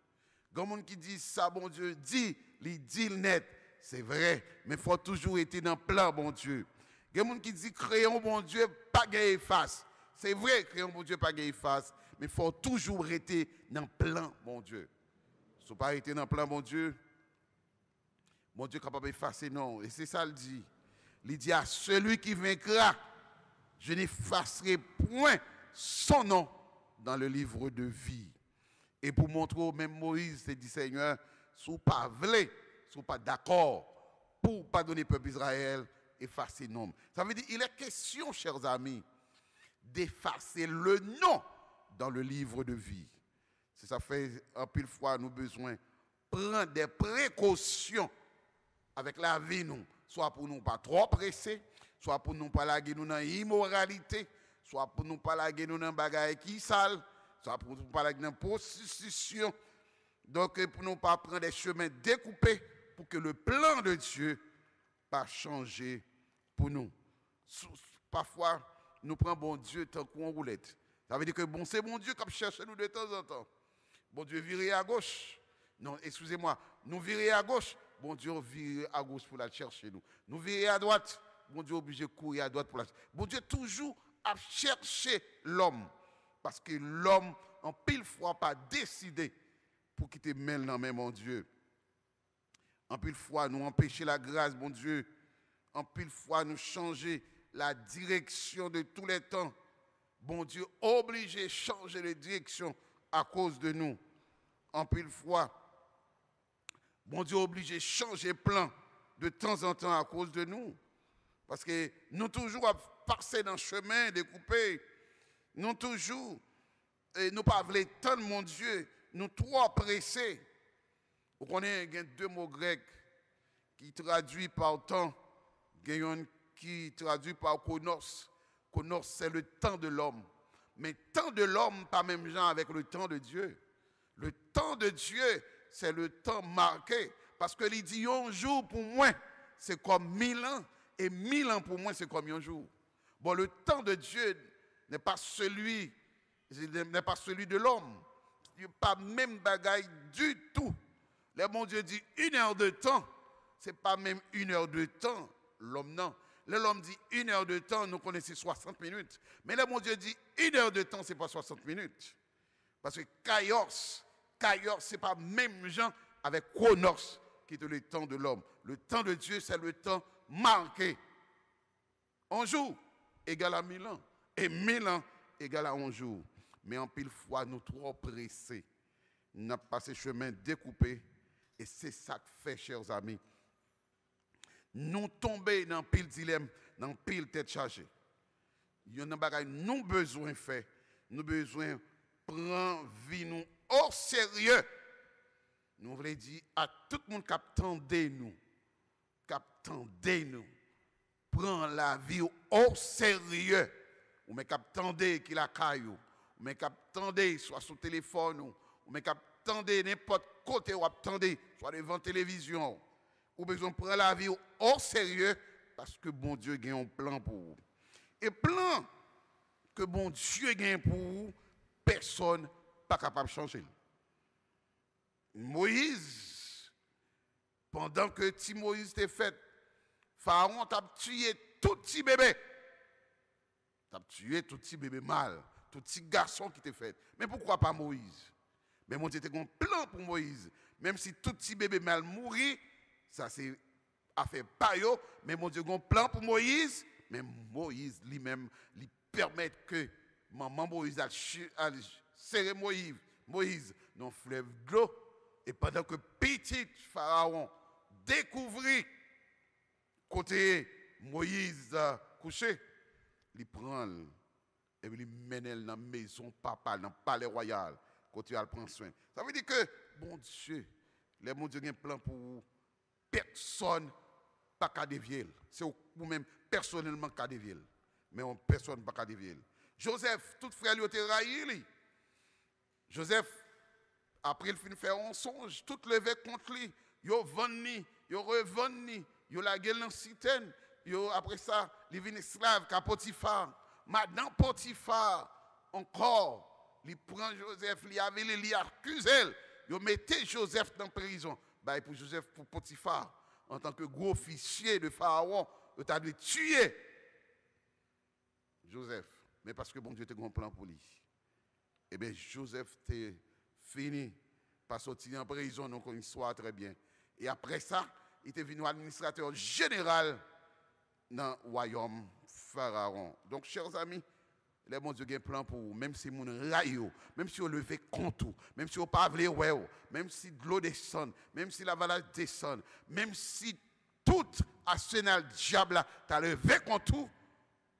Il y a des gens qui disent ça, bon Dieu, dit net, c'est vrai, mais il faut toujours être dans le plan, bon Dieu. Il y a des gens qui disent créons, bon Dieu, pas gagner face. C'est vrai, créons, bon Dieu, pas gagner face, mais il faut toujours rester dans le plan, bon Dieu. Si vous ne pas rester dans le plan, bon Dieu est capable d'effacer, non. Et c'est ça, il dit. Il dit à celui qui vaincra, je n'effacerai point son nom dans le livre de vie. Et pour montrer, même Moïse s'est dit, Seigneur, si vous pas voulez, si vous pas d'accord, pour pardonner le peuple Israël, effacer nom. Ça veut dire, il est question, chers amis, d'effacer le nom dans le livre de vie. C'est ça fait un pile fois, nous besoin prendre des précautions avec la vie, nous. Soit pour nous pas trop presser, soit pour nous pas laguer nous dans l'immoralité, soit pour nous pas laguer nous dans bagaille qui sale, soit pour nous pas laguer dans prostitution. Donc pour nous pas prendre des chemins découpés pour que le plan de Dieu pas changer pour nous. Parfois nous prenons bon Dieu tant qu'on roulette. Ça veut dire que bon c'est bon Dieu qui cherche nous de temps en temps. Bon Dieu virer à gauche. Non, excusez-moi, nous virer à gauche. Bon Dieu vire à gauche pour la chercher nous. Nous virer à droite. Bon Dieu obligé de courir à droite pour la chercher. Bon Dieu toujours à chercher l'homme. Parce que l'homme, en pile fois, pas décidé pour quitter mêle dans main, mon Dieu. En pile fois, nous empêcher la grâce, mon Dieu. En pile fois, nous changer la direction de tous les temps. Bon Dieu, obligé de changer de direction à cause de nous. En pile fois, bon Dieu obligé de changer plan de temps en temps à cause de nous. Parce que nous toujours passer dans le chemin découpé. Nous toujours, et nous pas voulons tant, mon Dieu, nous trop pressés. Vous connaissez, il y a 2 mots grecs qui traduisent par temps, qui traduit par konos. Konos, c'est le temps de l'homme. Mais temps de l'homme, pas même genre avec le temps de Dieu. Le temps de Dieu, c'est le temps marqué. Parce que il dit un jour pour moi, c'est comme 1000 ans. Et 1000 ans pour moi, c'est comme un jour. Bon, le temps de Dieu n'est pas celui de l'homme. Il n'y a pas même bagaille du tout. Le bon Dieu dit 1 heure de temps, ce n'est pas même 1 heure de temps, l'homme non. L'homme dit 1 heure de temps, nous connaissons 60 minutes. Mais le bon Dieu dit 1 heure de temps, ce n'est pas 60 minutes. Parce que Kairos, ce n'est pas même gens avec Chronos qui est le temps de l'homme. Le temps de Dieu, c'est le temps marqué. Un jour égale à 1000 ans. Et 1000 ans égale à un jour. Mais en pile fois, nous trop pressés. Nous avons passé chemin découpé. Et c'est ça que fait, chers amis. Nous tomber dans pile dilemme, dans pile tête chargée. Il y a des choses nous besoin de faire. Nous besoin prendre vie nous au sérieux. Nous voulons dire à tout le monde qui attendait nous, prends la vie au sérieux. Ou mais qui attendait qu'il a caillou, ou mais qui attendait soit sur le téléphone, ou mais qui attendait n'importe côté ou attendait soit devant la télévision. Ou besoin prendre la vie au sérieux parce que bon Dieu a un plan pour vous. Et plan que bon Dieu a pour vous, personne n'est pas capable de changer. Moïse, pendant que petit Moïse était fait, Pharaon t'a tué tout petit bébé. T'a tué tout petit bébé mâle, tout petit garçon qui était fait. Mais pourquoi pas Moïse? Mais mon Dieu était un plan pour Moïse. Même si tout petit bébé mâle mourit, ça c'est affaire payo, mais mon Dieu a un plan pour Moïse. Mais Moïse lui-même lui permet que maman Moïse a serré Moïse dans le fleuve d'eau. Et pendant que petit Pharaon découvrit côté Moïse couché, il prend et il mène dans la maison papa, dans le palais royal, côté il prend soin. Ça veut dire que, bon Dieu, les mon Dieu a un plan pour vous. Personne pas qu'à dévier. C'est vous-même personnellement qu'à dévier. Mais personne pas qu'à dévier. Joseph, tout frère lui était raillé. Joseph, après il finit de faire un songe, tout levé contre lui. Yo vendu, yo revendu, yo la gueule dans citerne. Yo après ça, il vient esclave qu'à Potiphar. Madame Potiphar encore, il prend Joseph, il avait il accuse. Yo mettez Joseph dans la prison. Bah, pour Joseph, pour Potiphar, en tant que gros officier de Pharaon, il t'a tué Joseph. Mais parce que bon Dieu était un plan pour lui. Eh bien, Joseph était fini par sortir en prison, donc une histoire très bien. Et après ça, il était venu administrateur général dans le royaume Pharaon. Donc, chers amis, les bon Dieu a un plan pour vous, même si vous raillez, même si vous levez contre vous, même si vous ne parlez pas, même si de l'eau descend, même si la vallée descend, même si tout arsenal diable t'a levé contre vous,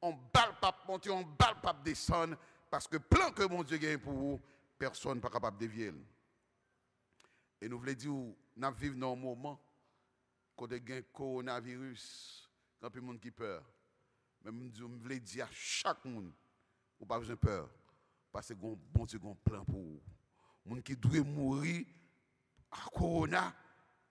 on balle pas monter, on balle pas descendre, parce que le plan que mon Dieu a pour vous, personne n'est pas capable de dévier. Et nous voulons dire, nous vivons dans un moment quand il y a un coronavirus, quand il y a des gens qui peur. Mais nous voulons dire à chaque monde, vous n'avez pas besoin de peur. Parce que bon Dieu a un plan pour vous. Les gens qui doivent mourir à corona,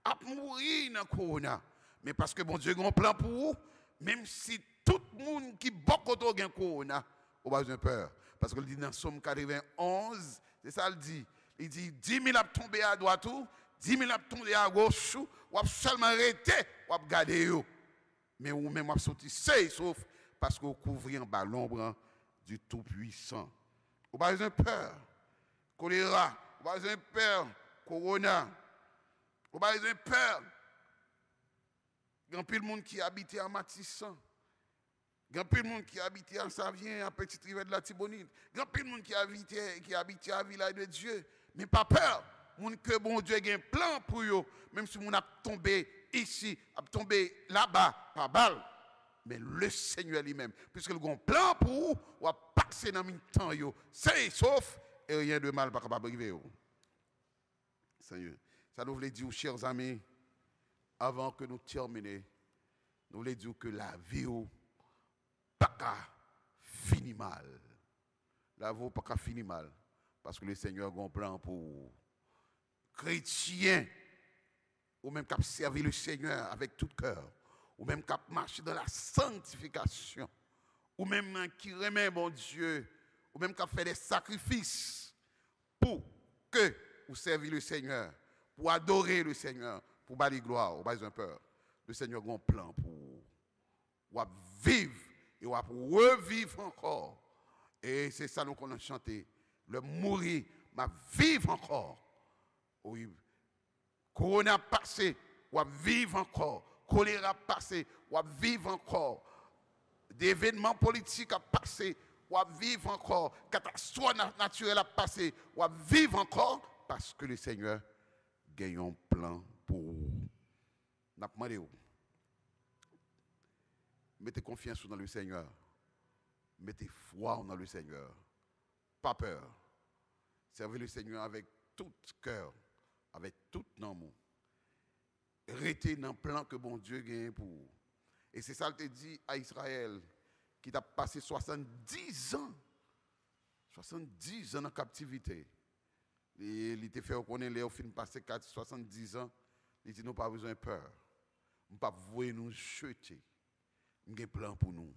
à mourir dans corona. Mais parce que bon Dieu a un plan pour vous, même si tout le monde qui beaucoup de corona, vous n'avez pas besoin de peur. Parce que dit dans Somme 91, c'est ça le dit. Il dit 10 000 a tombé à droite, 10 000 a tombé à gauche, ou a seulement arrêté, ou a gardé. Mais vous même a sorti sauf parce que vous couvrez en bas l'ombre du Tout-Puissant. Vous n'avez pas besoin de peur. Choléra, vous n'avez pas besoin de peur. Corona, vous n'avez pas besoin de peur. Il y a un peu de monde qui habite à Matissan. Il y a un peu de monde qui habite à Savien, à Petite Rivière de la Tibonite. Il y a un peu de monde qui habite à Village de Dieu. Mais pas peur. Que bon Dieu a un plan pour eux. Même si on a tombé ici, a tombé là-bas, pas balle. Mais le Seigneur lui-même, puisque le grand plan pour vous, on va passer dans le temps, c'est sauf et rien de mal pas capable arriver. Seigneur, ça nous voulait dire, chers amis, avant que nous terminions, nous voulons dire que la vie pas finit mal. La vie pas finit mal, parce que le Seigneur a un plan pour vous. Chrétiens, ou même qui servir le Seigneur avec tout cœur, ou même qui marcher dans la sanctification, ou même qui remet bon Dieu, ou même qui a fait des sacrifices pour que vous serviez le Seigneur, pour adorer le Seigneur, pour bâtir gloire, ou pas un peur. Le Seigneur a un plan pour vivre et revivre encore. Et c'est ça qu'on a chanté. Le mourir, ma vivre encore. Oui. Corona passé, ou vivre encore. Choléra passé, ou vivre encore. Des événements politiques à passer, ou vivre encore. Catastrophe naturelle à passer, ou vivre encore. Parce que le Seigneur gagne un plan pour vous. N'a pas demandé. Mettez confiance dans le Seigneur. Mettez foi dans le Seigneur. Pas peur. Servez le Seigneur avec tout cœur, avec tout amour. Restez dans le plan que bon Dieu gagne pour vous. Et c'est ça qu'il te dit à Israël, qui t'a passé 70 ans. 70 ans en captivité. Et il te fait reconnaître, Léo fin passé 70 ans, il dit, nous pas besoin de peur. Nous pas vouer nous jeter. Nous avons un plan pour nous.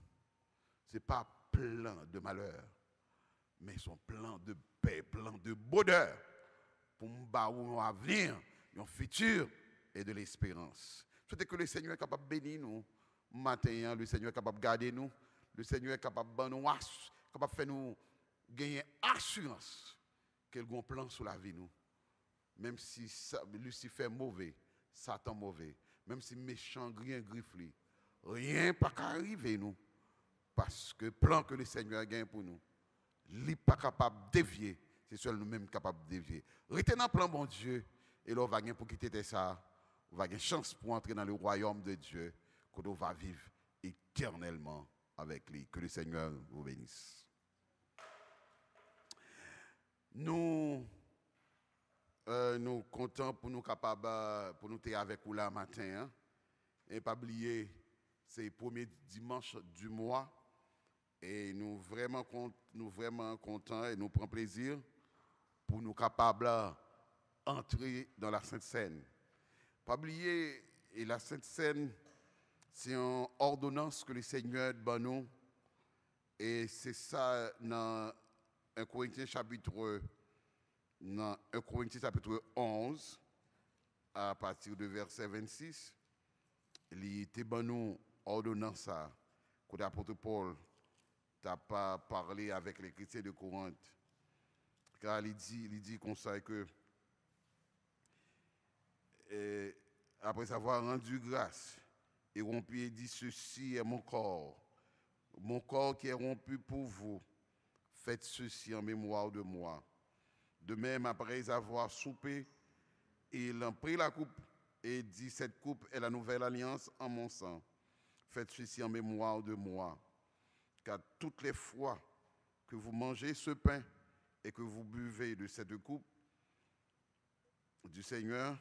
Ce n'est pas un plan de malheur, mais son plan de paix, plan de bonheur pour nous un avenir, un futur et de l'espérance. C'est que le Seigneur est capable de bénir nous. Matin, le Seigneur est capable de garder nous. Le Seigneur est capable de faire nous gagner assurance qu'il a un plan sur la vie nous. Même si Lucifer est mauvais, Satan mauvais, même si méchant, griffli, rien pas qu'arriver nous. Parce que le plan que le Seigneur a gagné pour nous, il n'est pas capable de dévier. C'est seul nous-mêmes capables de dévier. Retenez le plan, bon Dieu, et là, on va gagner pour quitter ça. On va gagner chance pour entrer dans le royaume de Dieu, que l'on va vivre éternellement avec lui. Que le Seigneur vous bénisse. Nous comptons pour nous capables, pour nous être avec vous là matin. Hein? Et pas oublier, c'est le premier dimanche du mois. Et nous vraiment contents et nous prenons plaisir pour nous capables d'entrer dans la Sainte Seine. Pas oublier, et la Sainte Seine, c'est une ordonnance que le Seigneur donne nous. Et c'est ça dans 1 Corinthiens chapitre 11, à partir de verset 26. Il était bon nous ordonnance ça, que l'apôtre Paul n'a pas parlé avec les chrétiens de Corinthe. Car il dit comme ça que après avoir rendu grâce et rompu, il dit, ceci est mon corps qui est rompu pour vous. Faites ceci en mémoire de moi. De même, après avoir soupé, il a pris la coupe et dit, cette coupe est la nouvelle alliance en mon sang. Faites ceci en mémoire de moi. Car toutes les fois que vous mangez ce pain et que vous buvez de cette coupe du Seigneur,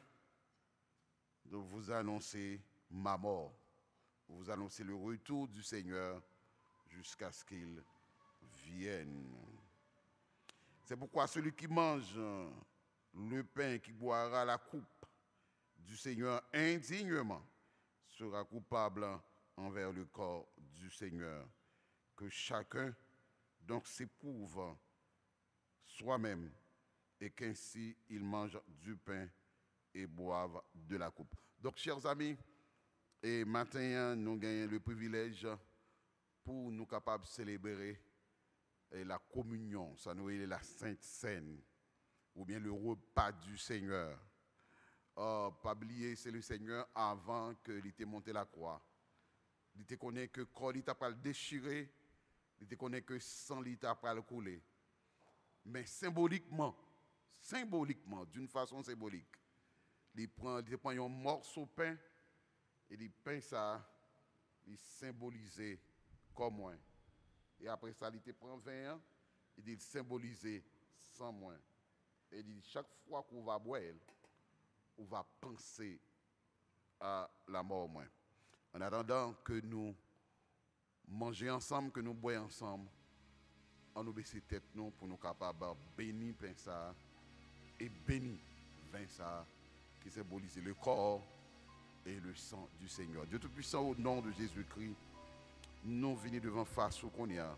vous annoncez ma mort. Vous annoncez le retour du Seigneur jusqu'à ce qu'il vienne. C'est pourquoi celui qui mange le pain et qui boira la coupe du Seigneur indignement sera coupable envers le corps du Seigneur. Que chacun donc s'éprouve soi-même et qu'ainsi il mange du pain et boive de la coupe. Donc, chers amis, et maintenant, nous gagnons le privilège pour nous capables de célébrer la communion, ça nous est la Sainte Seine, ou bien le repas du Seigneur. Pas oublier, c'est le Seigneur avant qu'il ait monté la croix. Il te connaît que corps il t'a pas le déchiré, il te connaît que sang il t'a pas le couler. Mais symboliquement, d'une façon symbolique, il prend un morceau de pain et il peint ça, il symbolise comme moi. Et après ça, il te prend 20 ans, il symbolise sans moi. Et il dit, chaque fois qu'on va boire, on va penser à la mort moins. En attendant que nous mangions ensemble, que nous boions ensemble, on nous baisse tête nous pour nous capables de bénir pain ça et bénir vin ça qui symbolise le corps et le sang du Seigneur. Dieu Tout-Puissant, au nom de Jésus-Christ, nous venons devant face au qu'on y a,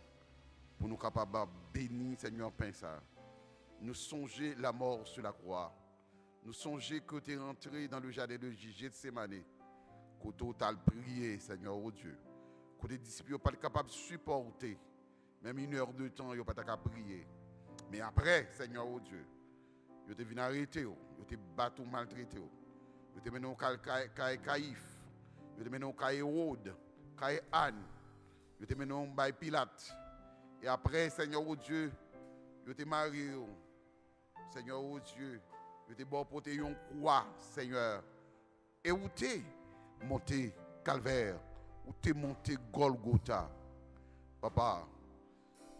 pour nous capables de bénir, Seigneur, pain ça. Nous songer la mort sur la croix. Nous songer que tu es rentré dans le jardin de Gethsémani, que tu as prié, Seigneur, oh Dieu. Que les disciples ne sont pas capables de supporter, même une heure de temps, ils ne sont pas capables de prier. Mais après, Seigneur, oh Dieu, ils te viennent arrêter, ils te battent ou maltraiter. Ils te mènent au Caïphe, ils te mènent au Hérode, Anne, ils te mènent au Pilate. Et après, Seigneur, oh Dieu, ils te marient. Seigneur, oh Dieu, ils te porté une croix, Seigneur. Et où tu es monté Calvaire, où tu es monté Golgotha. Papa,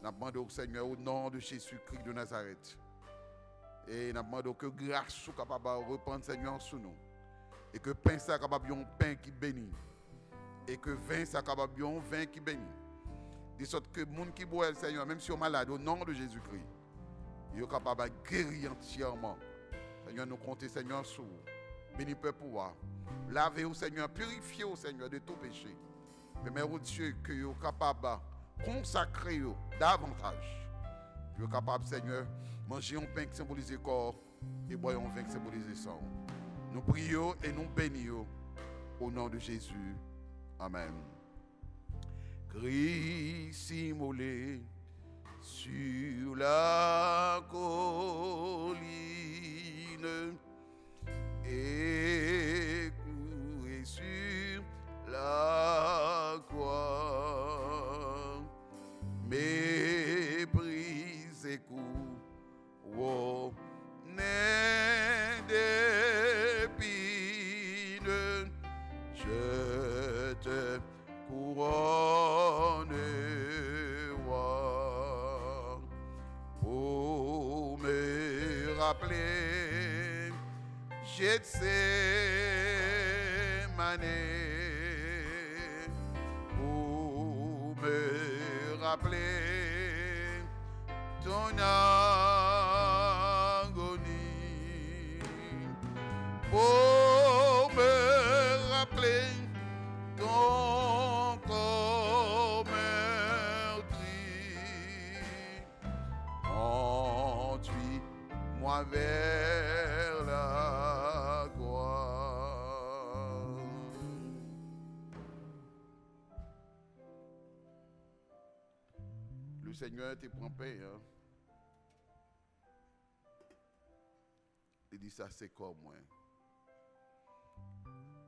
nous demandons au Seigneur au nom de Jésus-Christ de Nazareth. Et nous demandons que grâce soit capable de reprendre Seigneur sur nous. Et que pain soit capable de pain qui bénit. Et que vin soit capable de vin qui bénit. De sorte que les gens qui boivent, Seigneur, même si ils sont malades, au nom de Jésus-Christ, ils sont capables de guérir entièrement. Seigneur, nous comptons, Seigneur, sur vous. Bénis le peuple. Lavez-vous, Seigneur, purifiez-vous, Seigneur, de tout péché. Mais, mon Dieu, que vous êtes capables de consacrer davantage. Vous êtes capables, Seigneur, de manger un pain qui symbolise le corps et boire un vin qui symbolise le sang. Nous prions et nous bénissons au nom de Jésus. Amen. Christ immolé sur la colline et cloué sur la croix, méprisé couronné d'épines, je te couronne roi pour me rappeler Gethsémani, pour me rappeler ton agonie, pour me rappeler ton corps meurtri. Conduis-moi vers la gloire. Le Seigneur te prend paix. Hein? Il dit ça, c'est comme moi.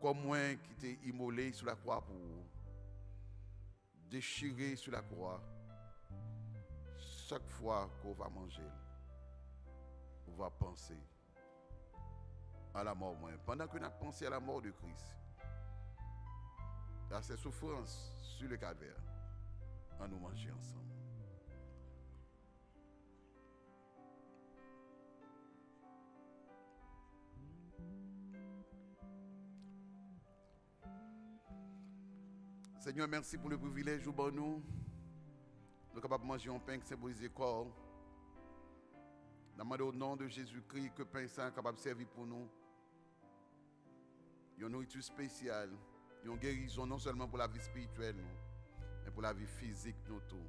Comme moi qui t'ai immolé sur la croix pour vous, déchiré sur la croix. Chaque fois qu'on va manger, on va penser à la mort. Pendant qu'on a pensé à la mort de Christ, à ses souffrances sur le calvaire, on nous manger ensemble. Seigneur, merci pour le privilège où nous sommes capables de manger un pain qui symbolise le corps. Nous demandons au nom de Jésus-Christ que le pain saint est capable de servir pour nous. Il y a une nourriture spéciale, il y a une guérison non seulement pour la vie spirituelle, mais pour la vie physique, nous tout.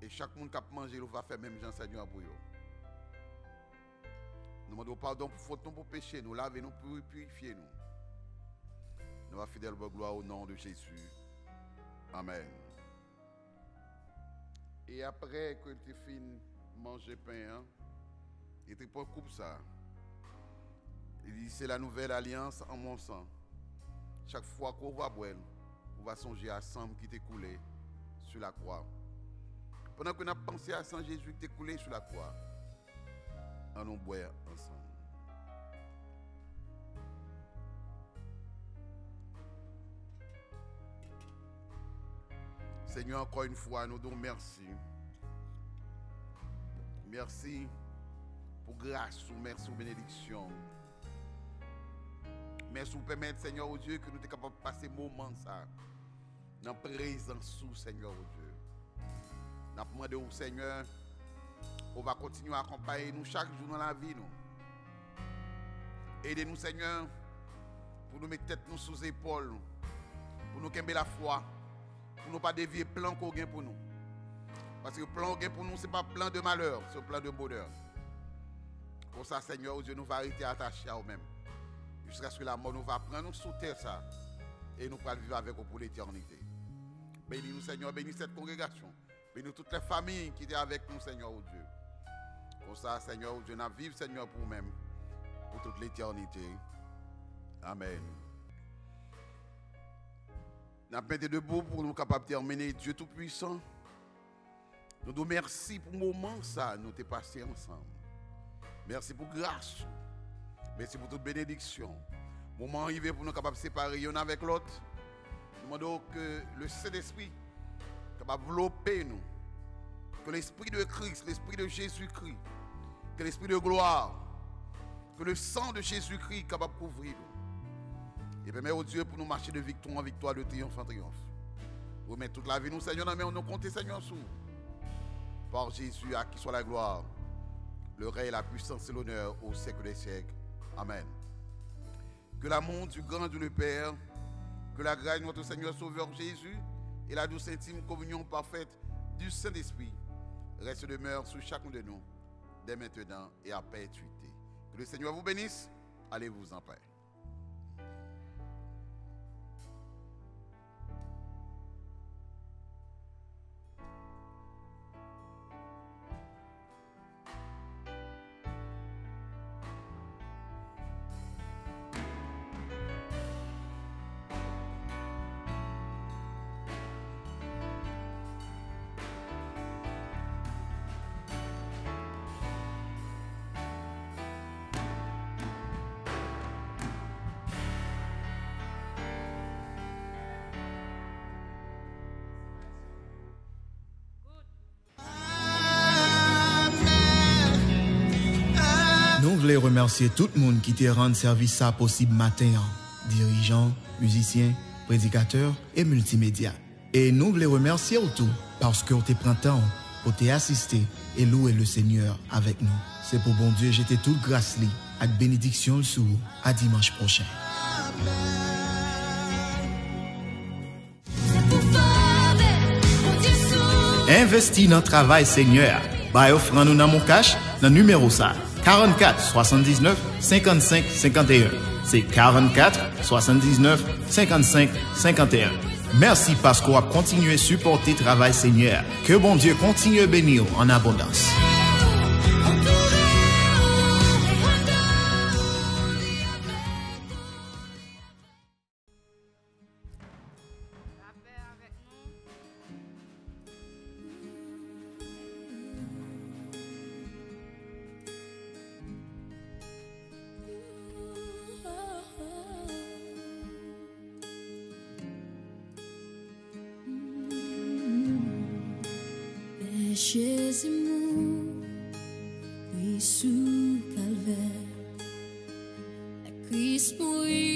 Et chaque monde qui a mangé, il va faire même Jean Seigneur pour eux. Nous demandons pardon pour faute, pour péché, nous laver, nous purifier nous. Nous va fidèle gloire au nom de Jésus. Amen. Et après que tu finis de manger pain, il te prend coupe ça. Il dit c'est la nouvelle alliance en mon sang. Chaque fois qu'on va boire, on va songer à sang qui t'est coulé sur la croix. Pendant qu'on a pensé à sang Jésus qui t'est coulé sur la croix, on nous boit ensemble. Seigneur, encore une fois, nous disons merci. Merci pour grâce, merci pour bénédiction. Merci pour permettre, Seigneur, au Dieu, que nous sommes capables de passer moment ça, dans la présence, Seigneur, au Dieu. Nous demandons au Seigneur, on va continuer à accompagner nous chaque jour dans la vie. Aidez-nous, Seigneur, pour nous mettre tête nous sous épaules, pour nous calmer la foi. pour ne pas dévier le plan qu'on a pour nous. Parce que le plan qu'on a pour nous, ce n'est pas plan de malheur, c'est un plan de bonheur. Pour ça, Seigneur, Dieu nous va rester attachés à nous-mêmes. Jusqu'à ce que la mort nous va prendre nous sous terre ça. Et nous pourrons vivre avec vous pour l'éternité. Bénis-nous, Seigneur, bénis cette congrégation. Bénis toutes les familles qui étaient avec nous, Seigneur, oh Dieu. Pour ça, Seigneur, oh Dieu, nous vivons, Seigneur, pour nous-mêmes, pour toute l'éternité. Amen. Nous avons été debout pour nous capables de terminer. Dieu Tout-Puissant, nous nous merci pour le moment ça, nous t'es passé ensemble. Merci pour grâce. Merci pour toute bénédiction. Moment arrivé pour nous capables de séparer l'un avec l'autre. Nous demandons que le Saint-Esprit capable d'envelopper nous. Que l'Esprit de Christ, l'Esprit de Jésus-Christ, que l'Esprit de gloire, que le sang de Jésus-Christ capable de couvrir nous. Et permet au Dieu pour nous marcher de victoire en victoire, de triomphe en triomphe. Vous mettez toute la vie, nous, Seigneur, mais on nous compte, Seigneur, sous. Par Jésus, à qui soit la gloire, le règne, la puissance et l'honneur au siècle des siècles. Amen. Que l'amour du grand Dieu le Père, que la grâce de notre Seigneur Sauveur Jésus et la douce intime communion parfaite du Saint-Esprit reste demeure sur chacun de nous, dès maintenant et à perpétuité. Que le Seigneur vous bénisse. Allez-vous en paix. Nous voulons remercier tout le monde qui t'a rendu service ça possible matin, dirigeants, musiciens, prédicateurs et multimédia. Et nous voulons remercier tout parce que tu prends temps pour t'assister et louer le Seigneur avec nous. C'est pour bon Dieu jeter toute grâce avec bénédiction sous à dimanche prochain. Investis dans le travail Seigneur. Bah offrant nous dans mon cash, dans le numéro ça. 44 79 55 51. C'est 44 79 55 51. Merci parce qu'on a continué à supporter le travail Seigneur. Que bon Dieu continue à bénir en abondance. Jésus, oui, sous calvaire, la Christ mourit.